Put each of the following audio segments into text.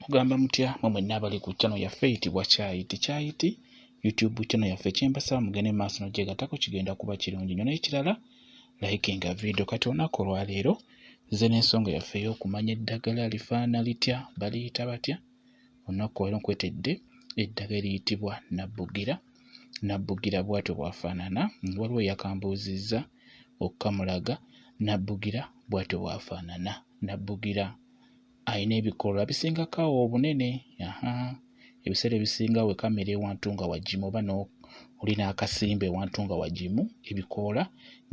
Mugamba mutya mmwe mwenna abali ku channel yaffe eyitibwa Kyayiti YouTube channel yaffe kyembasaba mugende maaso n'ogyegattako kigenda kuba kirungi nnyo n'ekirala likinga video kati olunaku olwaleero nze n'ensonga yaffe ey'okumanya eddagala lifaanana litya baliyita batya olunaku olwo nkwetedde eddagala eriyitibwa Nabbugira bw'atyo bw'afaanana waliwo eyakambuuzizza okkamulaga Nabbugira bw'atyo bw'afaanana Nabbugira ayina ebikoola bisingako awo obunene ebiseera ebisinga wekamera ewantu nga wagimu oba oli n'akasimba ewantu nga wagimu ebikoola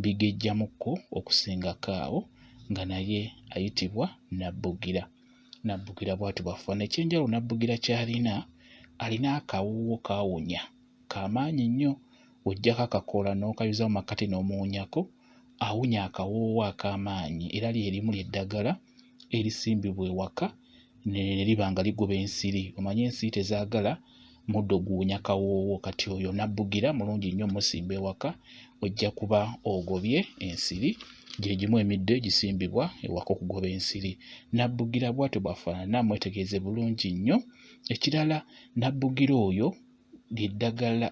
bigejjamukko okusingako awo nga naye ayitibwa Nabbugira bw'atyo bw'afaanana. Ekyenjawulo Nabbugira ky'alina alina akawoowo kaawunya kamaanyi nnyo w'oggyako akakoola n'okayuza mu makkati n'omuwunyako awunya akawoowo ak'amaanyi era lye limu ly'eddagala erisimbibwa ewaka ne liba nga ligoba ensiri. Omanyi ensiri tezaagala muddo guwunya kawoowo kati oyo Nabbugira mulungi nnyo musimba ewaka ojja kuba ogobye ensiri gye gimu emiddo egisimbibwa ewaka okugoba ensiri. Nabbugira bw'atyo bw'afaanana mwetegereze bulungi nnyo. Ekirala Nabbugira oyo ly'eddagala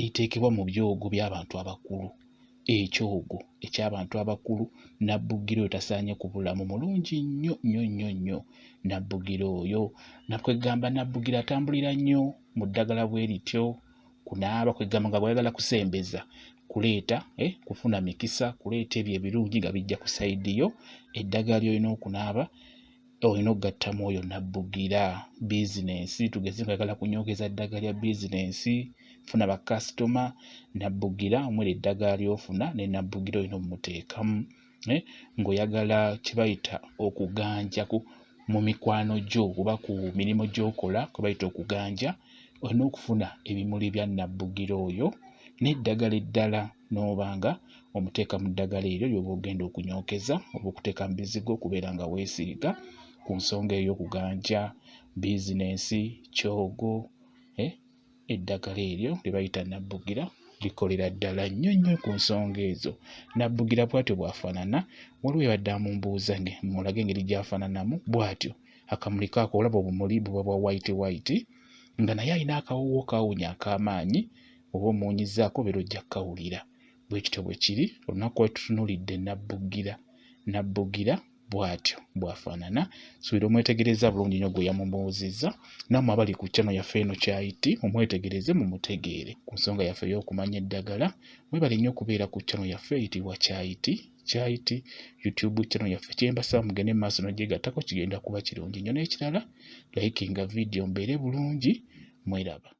eriteekebwa mu byogo by'abantu abakulu. Ekyogo eky'abantu abakulu Nabbugira oyo tasaanye kubulamu mulungi nnyo Nabbugira oyo. Nakwegamba Nabbugira atambulira nnyo mu ddagala bwe lityo kunaaba kwegamba nga bw'ayagala kusembeza kuleeta kufuna mikisa kuleeta ebyo ebirungi nga bijja ku sayidi yo eddagala ly'olina okunaaba olina okugattamu oyo Nabbugira. Bizinensi tugeze ng'ayagala kunyookeza ddagala lya bizinensi funa bakasitoma Nabbugira omuli eddagala ly'ofuna ne Nabbugira olina omumuteekamu. Ng'oyagala kye bayita okuganja mu mikwano gyo oba ku mirimu gy'okola kwe bayita okuganja olina okufuna ebimuli bya Nabbugira oyo n'eddagala eddala n'oba nga omuteeka mu ddagala eryo ly'oba ogenda okunyookeza oba okuteeka mu bizigo okubeera nga weesiiga ku nsonga ey'okuganja bizinensi kyogo eddagala eryo lye bayita Nabbugira likolera ddala nnyo ku nsonga ezo. Nabbugira bw'atyo bw'afaanana. Waliwo yabadde amumbuuza mulage engeri gy'afaananamu bw'atyo akamuli kaako olaba obumuli buba bwa white nga naye alina akawoowo kaawunya ak'amaanyi oba omuwunyizzaako obeera ojja kkawulira bwe kityo bwe kiri olunaku lwe tutunuulidde Nabbugira bw'atyo bw'afaanana. Suubira omwetegereza bulungi nnyo gwe yamumubuuzizza nammwe abali ku channel yaffe eno Kyayiti mumwetegereze mumutegeere ku nsonga yaffe ey'okumanya eddagala. Mwebale nnyo okubeera ku channel yaffe eyitibwa Kyayiti YouTube channel yaffe kyembasaba mugende maaso n'ogyegattako kigenda kuba kirungi nnyo n'ekirala likinga video mbeere bulungi mweraba.